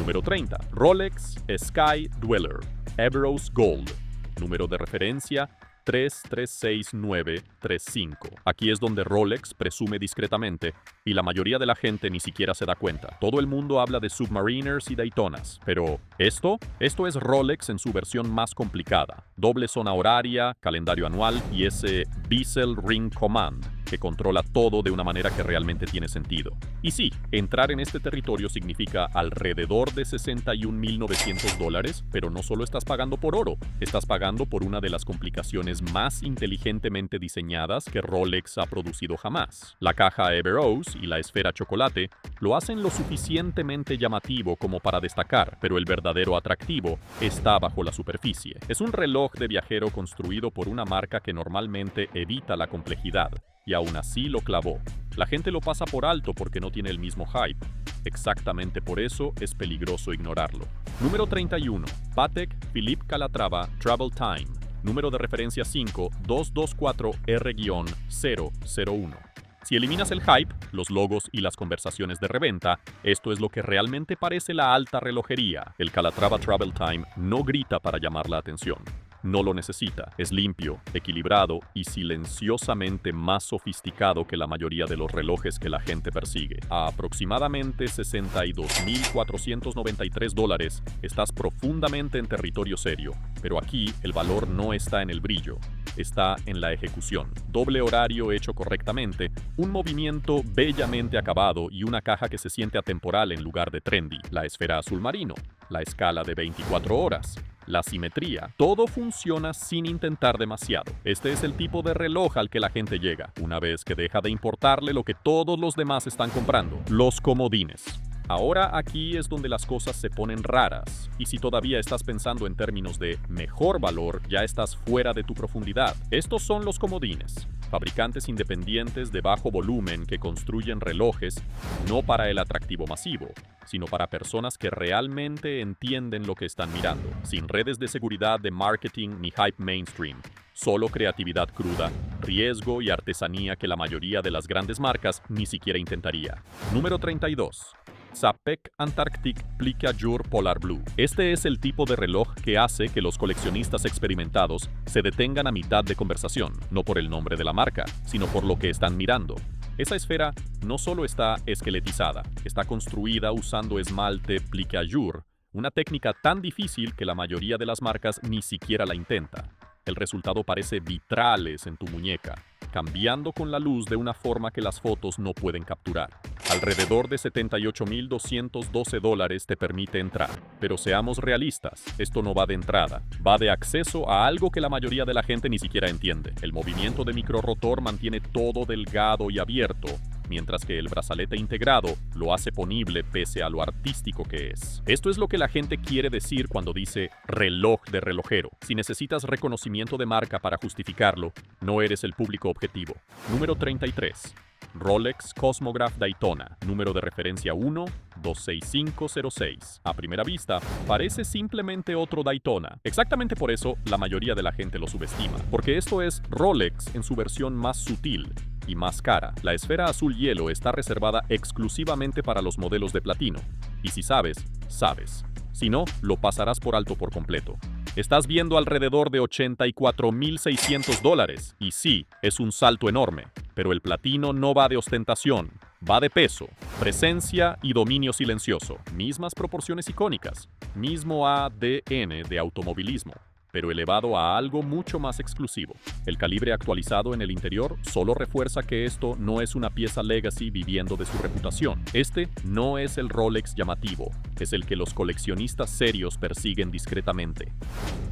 Número 30. Rolex Sky Dweller Everose Gold. Número de referencia 336935. Aquí es donde Rolex presume discretamente y la mayoría de la gente ni siquiera se da cuenta. Todo el mundo habla de Submariners y Daytonas, pero esto es Rolex en su versión más complicada. Doble zona horaria, calendario anual y ese Bezel Ring Command que controla todo de una manera que realmente tiene sentido. Y sí, entrar en este territorio significa alrededor de $61,900, pero no solo estás pagando por oro, estás pagando por una de las complicaciones más inteligentemente diseñadas que Rolex ha producido jamás. La caja Everose y la esfera chocolate lo hacen lo suficientemente llamativo como para destacar, pero el verdadero atractivo está bajo la superficie. Es un reloj de viajero construido por una marca que normalmente evita la complejidad, y aún así lo clavó. La gente lo pasa por alto porque no tiene el mismo hype. Exactamente por eso es peligroso ignorarlo. Número 31. Patek Philippe Calatrava Travel Time. Número de referencia 5224R-001. Si eliminas el hype, los logos y las conversaciones de reventa, esto es lo que realmente parece la alta relojería. El Calatrava Travel Time no grita para llamar la atención. No lo necesita. Es limpio, equilibrado y silenciosamente más sofisticado que la mayoría de los relojes que la gente persigue. A aproximadamente $62,493, estás profundamente en territorio serio. Pero aquí el valor no está en el brillo, está en la ejecución. Doble horario hecho correctamente, un movimiento bellamente acabado y una caja que se siente atemporal en lugar de trendy. La esfera azul marino, la escala de 24 horas. La simetría, todo funciona sin intentar demasiado. Este es el tipo de reloj al que la gente llega, una vez que deja de importarle lo que todos los demás están comprando, los comodines. Ahora aquí es donde las cosas se ponen raras, y si todavía estás pensando en términos de mejor valor, ya estás fuera de tu profundidad. Estos son los comodines. Fabricantes independientes de bajo volumen que construyen relojes no para el atractivo masivo, sino para personas que realmente entienden lo que están mirando, sin redes de seguridad de marketing ni hype mainstream, Solo creatividad cruda, riesgo y artesanía que la mayoría de las grandes marcas ni siquiera intentaría. Número 32. Zapec Antarctic Plica-Jour Polar Blue. Este es el tipo de reloj que hace que los coleccionistas experimentados se detengan a mitad de conversación, no por el nombre de la marca, sino por lo que están mirando. Esa esfera no solo está esqueletizada, está construida usando esmalte Plica-Jour, una técnica tan difícil que la mayoría de las marcas ni siquiera la intenta. El resultado parece vitrales en tu muñeca, cambiando con la luz de una forma que las fotos no pueden capturar. Alrededor de $78,212 te permite entrar. Pero seamos realistas, esto no va de entrada, va de acceso a algo que la mayoría de la gente ni siquiera entiende. El movimiento de microrotor mantiene todo delgado y abierto, mientras que el brazalete integrado lo hace ponible pese a lo artístico que es. Esto es lo que la gente quiere decir cuando dice reloj de relojero. Si necesitas reconocimiento de marca para justificarlo, no eres el público objetivo. Número 33. Rolex Cosmograph Daytona, número de referencia 126506. A primera vista, parece simplemente otro Daytona. Exactamente por eso, la mayoría de la gente lo subestima. Porque esto es Rolex en su versión más sutil y más cara. La esfera azul hielo está reservada exclusivamente para los modelos de platino. Y si sabes, sabes. Si no, lo pasarás por alto por completo. Estás viendo alrededor de $84,600. Y sí, es un salto enorme. Pero el platino no va de ostentación, va de peso, presencia y dominio silencioso. Mismas proporciones icónicas, mismo ADN de automovilismo, pero elevado a algo mucho más exclusivo. El calibre actualizado en el interior solo refuerza que esto no es una pieza legacy viviendo de su reputación. Este no es el Rolex llamativo, es el que los coleccionistas serios persiguen discretamente.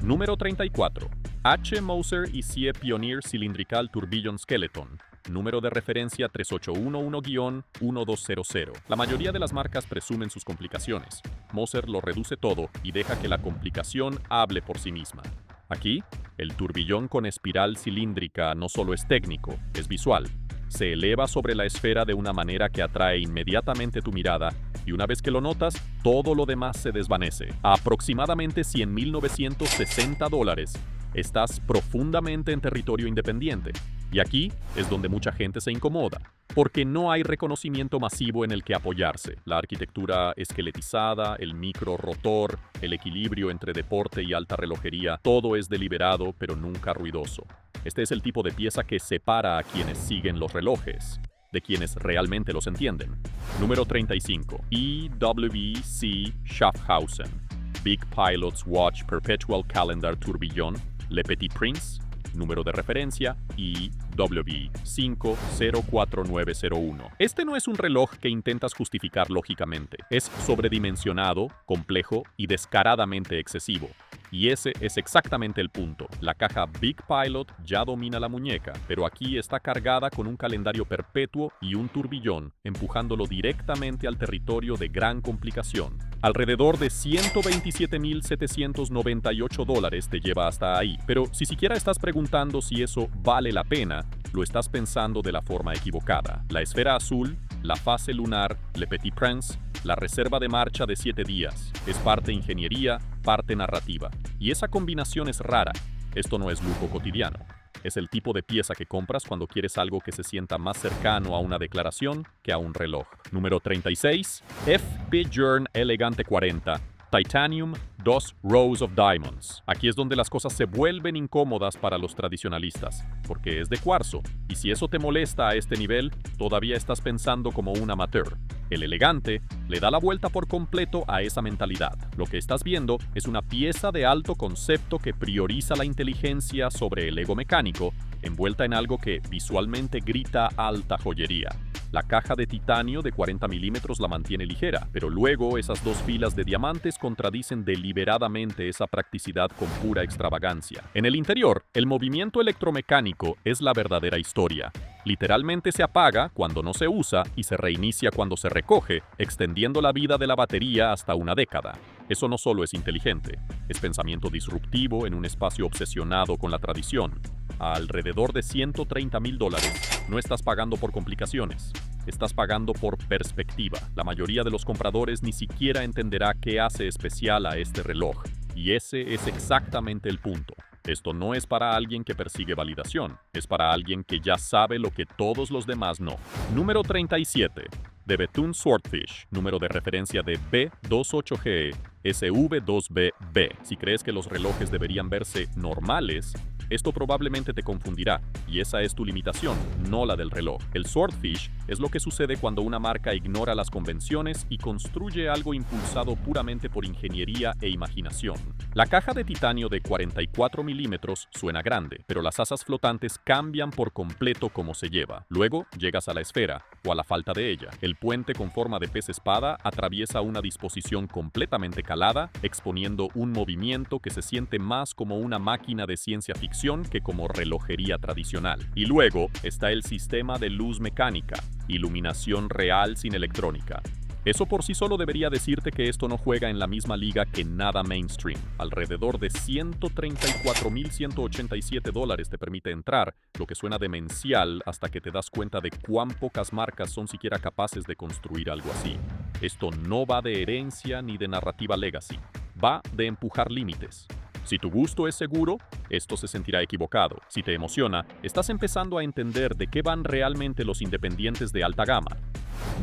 Número 34. H. Moser y CIE Pioneer Cylindrical Tourbillon Skeleton. Número de referencia 3811-1200. La mayoría de las marcas presumen sus complicaciones. Moser lo reduce todo y deja que la complicación hable por sí misma. Aquí, el turbillón con espiral cilíndrica no solo es técnico, es visual. Se eleva sobre la esfera de una manera que atrae inmediatamente tu mirada y una vez que lo notas, todo lo demás se desvanece. A aproximadamente $100,960, estás profundamente en territorio independiente. Y aquí es donde mucha gente se incomoda, porque no hay reconocimiento masivo en el que apoyarse. La arquitectura esqueletizada, el microrotor, el equilibrio entre deporte y alta relojería, todo es deliberado pero nunca ruidoso. Este es el tipo de pieza que separa a quienes siguen los relojes de quienes realmente los entienden. Número 35. EWC Schaffhausen Big Pilot's Watch Perpetual Calendar Tourbillon Le Petit Prince. Número de referencia IW504,901. Este no es un reloj que intentas justificar lógicamente. Es sobredimensionado, complejo y descaradamente excesivo. Y ese es exactamente el punto. La caja Big Pilot ya domina la muñeca, pero aquí está cargada con un calendario perpetuo y un turbillón, empujándolo directamente al territorio de gran complicación. Alrededor de $127,798 te lleva hasta ahí. Pero si siquiera estás preguntando si eso vale la pena, lo estás pensando de la forma equivocada. La esfera azul, la fase lunar, Le Petit Prince, la reserva de marcha de 7 días. Es parte ingeniería, parte narrativa. Y esa combinación es rara. Esto no es lujo cotidiano. Es el tipo de pieza que compras cuando quieres algo que se sienta más cercano a una declaración que a un reloj. Número 36. F.P. Journe Elegante 40. Titanium 2 Rows of Diamonds. Aquí es donde las cosas se vuelven incómodas para los tradicionalistas, porque es de cuarzo, y si eso te molesta a este nivel, todavía estás pensando como un amateur. El elegante le da la vuelta por completo a esa mentalidad. Lo que estás viendo es una pieza de alto concepto que prioriza la inteligencia sobre el ego mecánico, envuelta en algo que visualmente grita alta joyería. La caja de titanio de 40 milímetros la mantiene ligera, pero luego esas dos filas de diamantes contradicen deliberadamente esa practicidad con pura extravagancia. En el interior, el movimiento electromecánico es la verdadera historia. Literalmente se apaga cuando no se usa y se reinicia cuando se recoge, extendiendo la vida de la batería hasta una década. Eso no solo es inteligente, es pensamiento disruptivo en un espacio obsesionado con la tradición. A alrededor de $130,000, no estás pagando por complicaciones, estás pagando por perspectiva. La mayoría de los compradores ni siquiera entenderá qué hace especial a este reloj, y ese es exactamente el punto. Esto no es para alguien que persigue validación, es para alguien que ya sabe lo que todos los demás no. Número 37. De Bethune Swordfish, número de referencia de B28GE SV2BB. Si crees que los relojes deberían verse normales, esto probablemente te confundirá, y esa es tu limitación, no la del reloj. El Swordfish es lo que sucede cuando una marca ignora las convenciones y construye algo impulsado puramente por ingeniería e imaginación. La caja de titanio de 44 milímetros suena grande, pero las asas flotantes cambian por completo cómo se lleva. Luego llegas a la esfera, o a la falta de ella. El puente con forma de pez espada atraviesa una disposición completamente calada, exponiendo un movimiento que se siente más como una máquina de ciencia ficción que como relojería tradicional. Y luego está el sistema de luz mecánica, iluminación real sin electrónica. Eso por sí solo debería decirte que esto no juega en la misma liga que nada mainstream. Alrededor de $134,187 te permite entrar, lo que suena demencial hasta que te das cuenta de cuán pocas marcas son siquiera capaces de construir algo así. Esto no va de herencia ni de narrativa legacy, va de empujar límites. Si tu gusto es seguro, esto se sentirá equivocado. Si te emociona, estás empezando a entender de qué van realmente los independientes de alta gama.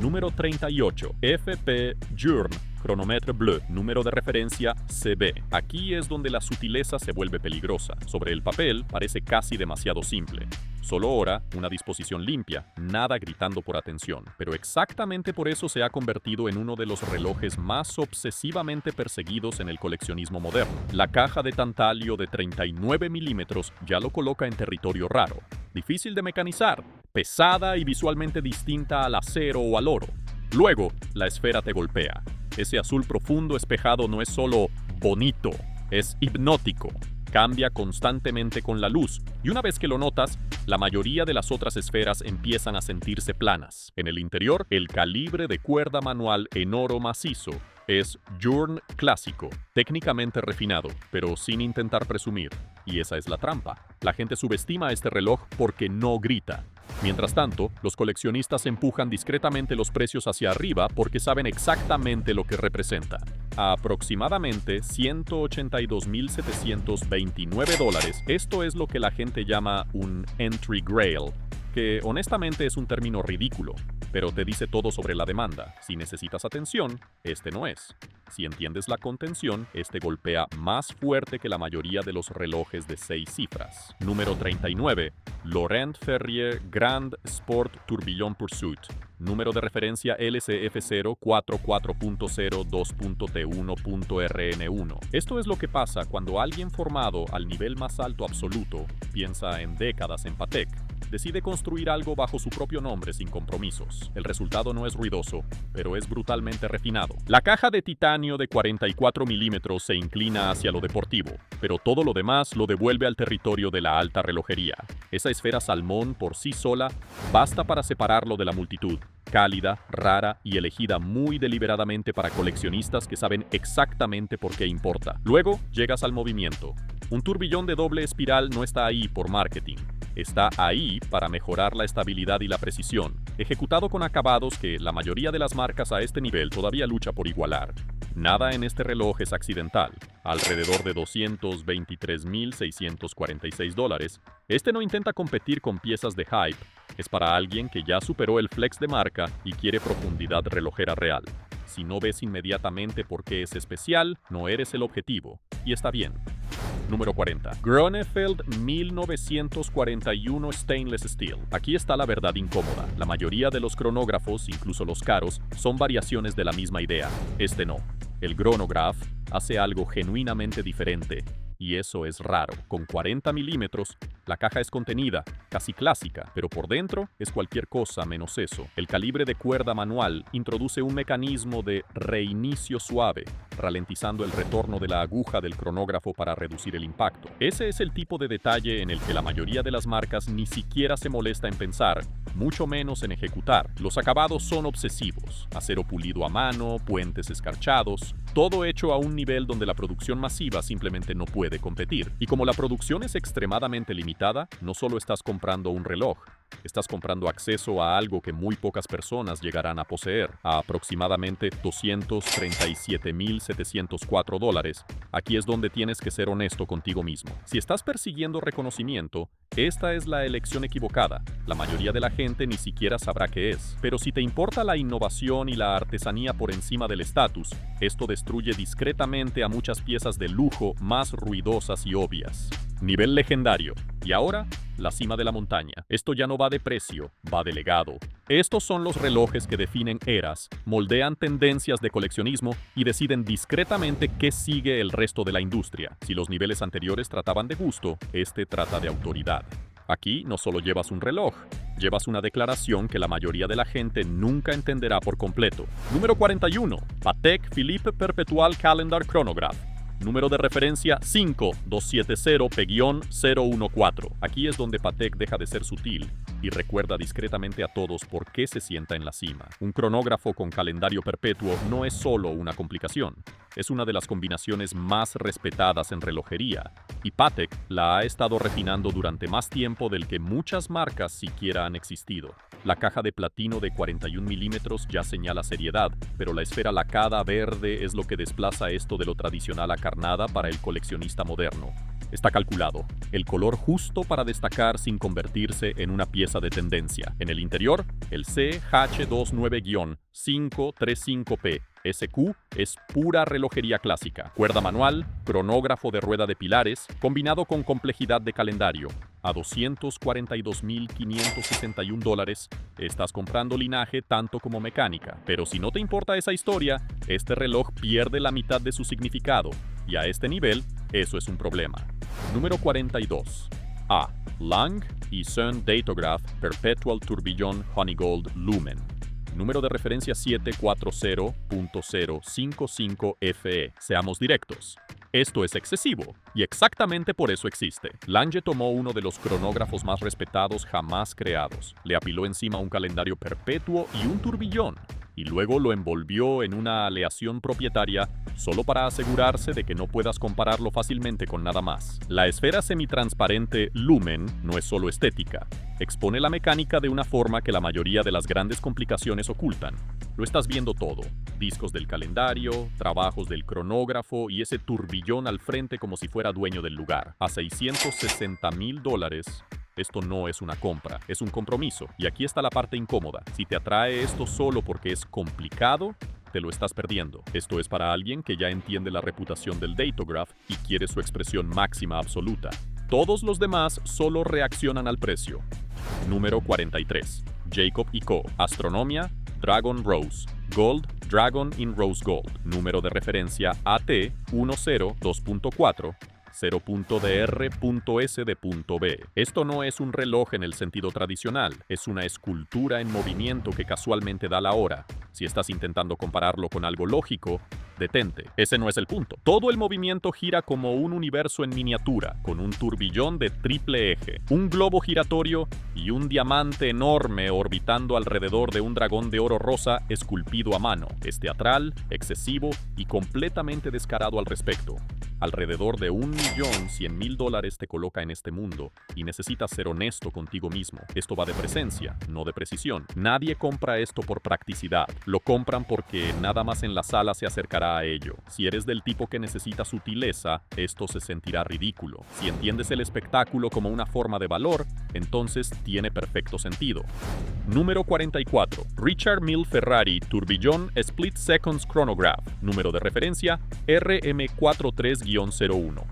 Número 38. FP Journe Chronomètre Bleu, número de referencia CB. Aquí es donde la sutileza se vuelve peligrosa. Sobre el papel parece casi demasiado simple. Solo hora, una disposición limpia, nada gritando por atención. Pero exactamente por eso se ha convertido en uno de los relojes más obsesivamente perseguidos en el coleccionismo moderno. La caja de tantalio de 39 milímetros ya lo coloca en territorio raro. Difícil de mecanizar, pesada y visualmente distinta al acero o al oro. Luego, la esfera te golpea. Ese azul profundo espejado no es solo bonito, es hipnótico. Cambia constantemente con la luz, y una vez que lo notas, la mayoría de las otras esferas empiezan a sentirse planas. En el interior, el calibre de cuerda manual en oro macizo es Journe clásico, técnicamente refinado, pero sin intentar presumir. Y esa es la trampa. La gente subestima este reloj porque no grita. Mientras tanto, los coleccionistas empujan discretamente los precios hacia arriba porque saben exactamente lo que representa. A aproximadamente $182,729, esto es lo que la gente llama un entry grail, que honestamente es un término ridículo, pero te dice todo sobre la demanda. Si necesitas atención, este no es. Si entiendes la contención, este golpea más fuerte que la mayoría de los relojes de 6 cifras. Número 39. Laurent Ferrier Grand Sport Tourbillon Pursuit. Número de referencia LCF044.02.T1.RN1. Esto es lo que pasa cuando alguien formado al nivel más alto absoluto piensa en décadas en Patek. Decide construir algo bajo su propio nombre sin compromisos. El resultado no es ruidoso, pero es brutalmente refinado. La caja de titanio de 44 milímetros se inclina hacia lo deportivo, pero todo lo demás lo devuelve al territorio de la alta relojería. Esa esfera salmón por sí sola basta para separarlo de la multitud. Cálida, rara y elegida muy deliberadamente para coleccionistas que saben exactamente por qué importa. Luego llegas al movimiento. Un turbillón de doble espiral no está ahí por marketing. Está ahí para mejorar la estabilidad y la precisión, ejecutado con acabados que la mayoría de las marcas a este nivel todavía lucha por igualar. Nada en este reloj es accidental. Alrededor de $223,646. Este no intenta competir con piezas de hype. Es para alguien que ya superó el flex de marca y quiere profundidad relojera real. Si no ves inmediatamente por qué es especial, no eres el objetivo. Y está bien. Número 40. Gronefeld 1941 Stainless Steel. Aquí está la verdad incómoda. La mayoría de los cronógrafos, incluso los caros, son variaciones de la misma idea. Este no. El Chronograph hace algo genuinamente diferente. Y eso es raro. Con 40 milímetros, la caja es contenida, casi clásica, pero por dentro es cualquier cosa menos eso. El calibre de cuerda manual introduce un mecanismo de reinicio suave, ralentizando el retorno de la aguja del cronógrafo para reducir el impacto. Ese es el tipo de detalle en el que la mayoría de las marcas ni siquiera se molesta en pensar, mucho menos en ejecutar. Los acabados son obsesivos. Acero pulido a mano, puentes escarchados, todo hecho a un nivel donde la producción masiva simplemente no puede competir. Y como la producción es extremadamente limitada, no solo estás comprando un reloj, Estás comprando acceso a algo que muy pocas personas llegarán a poseer, a aproximadamente $237,704. Aquí es donde tienes que ser honesto contigo mismo. Si estás persiguiendo reconocimiento, esta es la elección equivocada. La mayoría de la gente ni siquiera sabrá qué es. Pero si te importa la innovación y la artesanía por encima del estatus, esto destruye discretamente a muchas piezas de lujo más ruidosas y obvias. Nivel legendario. Y ahora, la cima de la montaña. Esto ya no va de precio, va de legado. Estos son los relojes que definen eras, moldean tendencias de coleccionismo y deciden discretamente qué sigue el resto de la industria. Si los niveles anteriores trataban de gusto, este trata de autoridad. Aquí no solo llevas un reloj, llevas una declaración que la mayoría de la gente nunca entenderá por completo. Número 41. Patek Philippe Perpetual Calendar Chronograph. Número de referencia 5270P-014. Aquí es donde Patek deja de ser sutil y recuerda discretamente a todos por qué se sienta en la cima. Un cronógrafo con calendario perpetuo no es solo una complicación, es una de las combinaciones más respetadas en relojería, y Patek la ha estado refinando durante más tiempo del que muchas marcas siquiera han existido. La caja de platino de 41 milímetros ya señala seriedad, pero la esfera lacada verde es lo que desplaza esto de lo tradicional a carnada para el coleccionista moderno. Está calculado, el color justo para destacar sin convertirse en una pieza de tendencia. En el interior, el CH29-535P SQ es pura relojería clásica. Cuerda manual, cronógrafo de rueda de pilares, combinado con complejidad de calendario. A $242,561, estás comprando linaje tanto como mecánica. Pero si no te importa esa historia, este reloj pierde la mitad de su significado. Y a este nivel, eso es un problema. Número 42. A. Lang & Son Datograph Perpetual Tourbillon Honeygold Lumen. Número de referencia 740.055FE. Seamos directos. Esto es excesivo, y exactamente por eso existe. Lange tomó uno de los cronógrafos más respetados jamás creados, le apiló encima un calendario perpetuo y un turbillón, y luego lo envolvió en una aleación propietaria solo para asegurarse de que no puedas compararlo fácilmente con nada más. La esfera semitransparente Lumen no es solo estética, expone la mecánica de una forma que la mayoría de las grandes complicaciones ocultan. Lo estás viendo todo, discos del calendario, trabajos del cronógrafo y ese turbillón al frente como si fuera dueño del lugar. A $660,000, esto no es una compra, es un compromiso. Y aquí está la parte incómoda. Si te atrae esto solo porque es complicado, te lo estás perdiendo. Esto es para alguien que ya entiende la reputación del datograph y quiere su expresión máxima absoluta. Todos los demás solo reaccionan al precio. Número 43. Jacob & Co. Astronomia Dragon Rose Gold Dragon in Rose Gold. Número de referencia AT102.4. 0.dr.s.b. Esto no es un reloj en el sentido tradicional, es una escultura en movimiento que casualmente da la hora. Si estás intentando compararlo con algo lógico, detente. Ese no es el punto. Todo el movimiento gira como un universo en miniatura, con un turbillón de triple eje, un globo giratorio y un diamante enorme orbitando alrededor de un dragón de oro rosa esculpido a mano. Es teatral, excesivo y completamente descarado al respecto. Alrededor de $1.100.000 te coloca en este mundo y necesitas ser honesto contigo mismo. Esto va de presencia, no de precisión. Nadie compra esto por practicidad. Lo compran porque nada más en la sala se acercará a ello. Si eres del tipo que necesita sutileza, esto se sentirá ridículo. Si entiendes el espectáculo como una forma de valor, entonces tiene perfecto sentido. Número 44. Richard Mille Ferrari Tourbillon Split Seconds Chronograph. Número de referencia RM43-01.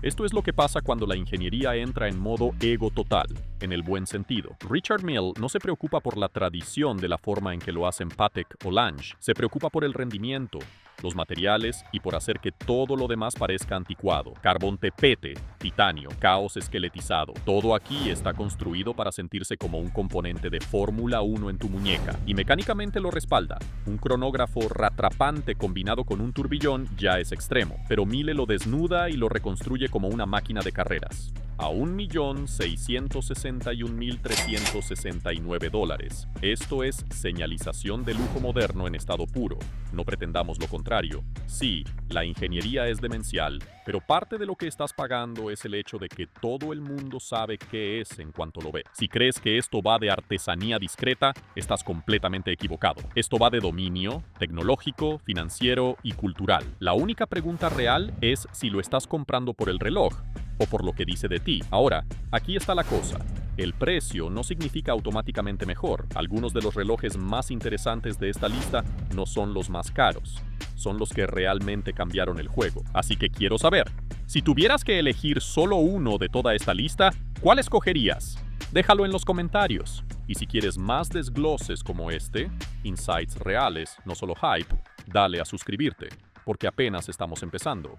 Esto es lo que pasa cuando la ingeniería entra en modo ego total, en el buen sentido. Richard Mille no se preocupa por la tradición de la forma en que lo hacen Patek o Lange, se preocupa por el rendimiento, los materiales y por hacer que todo lo demás parezca anticuado. Carbón tepete, titanio, caos esqueletizado. Todo aquí está construido para sentirse como un componente de Fórmula 1 en tu muñeca y mecánicamente lo respalda. Un cronógrafo ratrapante combinado con un turbillón ya es extremo, pero Mille lo desnuda y lo reconstruye como una máquina de carreras. a $1.661.369. Esto es señalización de lujo moderno en estado puro. No pretendamos lo contrario. Sí, la ingeniería es demencial, pero parte de lo que estás pagando es el hecho de que todo el mundo sabe qué es en cuanto lo ve. Si crees que esto va de artesanía discreta, estás completamente equivocado. Esto va de dominio tecnológico, financiero y cultural. La única pregunta real es si lo estás comprando por el reloj o por lo que dice de ti. Ahora, aquí está la cosa. El precio no significa automáticamente mejor. Algunos de los relojes más interesantes de esta lista no son los más caros. Son los que realmente cambiaron el juego. Así que quiero saber, si tuvieras que elegir solo uno de toda esta lista, ¿cuál escogerías? Déjalo en los comentarios. Y si quieres más desgloses como este, insights reales, no solo hype, dale a suscribirte, porque apenas estamos empezando.